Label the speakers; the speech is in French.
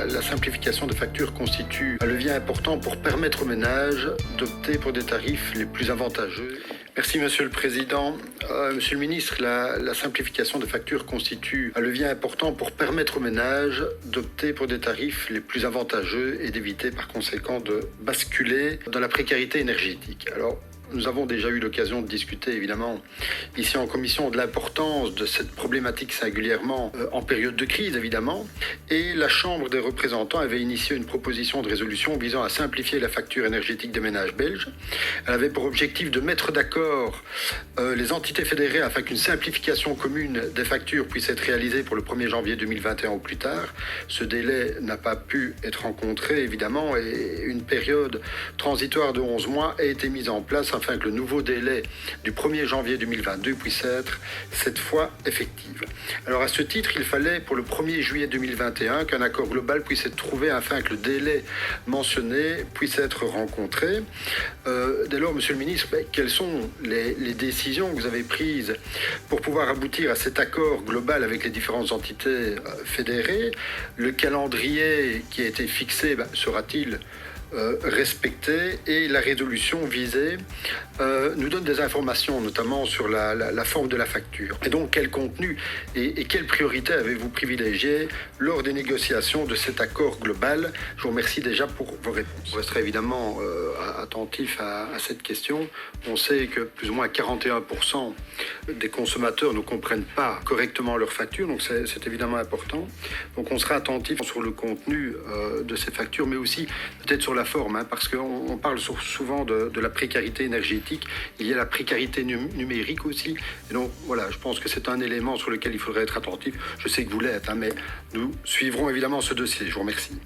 Speaker 1: la simplification des factures constitue un levier important pour permettre aux ménages d'opter pour des tarifs les plus avantageux. Merci Monsieur le Président. Monsieur le Ministre, la simplification des factures constitue un levier important pour permettre aux ménages d'opter pour des tarifs les plus avantageux et d'éviter par conséquent de basculer dans la précarité énergétique. Alors, nous avons déjà eu l'occasion de discuter, évidemment, ici en commission, de l'importance de cette problématique singulièrement en période de crise, évidemment. Et la Chambre des représentants avait initié une proposition de résolution visant à simplifier la facture énergétique des ménages belges. Elle avait pour objectif de mettre d'accord les entités fédérées afin qu'une simplification commune des factures puisse être réalisée pour le 1er janvier 2021 ou plus tard. Ce délai n'a pas pu être rencontré, évidemment, et une période transitoire de 11 mois a été mise en place afin que le nouveau délai du 1er janvier 2022 puisse être cette fois effectif. Alors à ce titre, il fallait pour le 1er juillet 2021 qu'un accord global puisse être trouvé afin que le délai mentionné puisse être rencontré. Dès lors, Monsieur le Ministre, quelles sont les décisions que vous avez prises pour pouvoir aboutir à cet accord global avec les différentes entités fédérées? Le calendrier qui a été fixé sera-t-il respectée, et la résolution visée nous donne des informations notamment sur la forme de la facture. Et donc quel contenu et quelle priorité avez-vous privilégié lors des négociations de cet accord global? Je vous remercie déjà pour vos réponses. On restera évidemment attentif à cette question. On sait que plus ou moins 41% des consommateurs ne comprennent pas correctement leur facture, donc c'est évidemment important. Donc on sera attentif sur le contenu de ces factures, mais aussi peut-être sur la forme, parce qu'on parle souvent de la précarité énergétique. Il y a la précarité numérique aussi. Et donc voilà, je pense que c'est un élément sur lequel il faudrait être attentif. Je sais que vous l'êtes, mais nous suivrons évidemment ce dossier. Je vous remercie.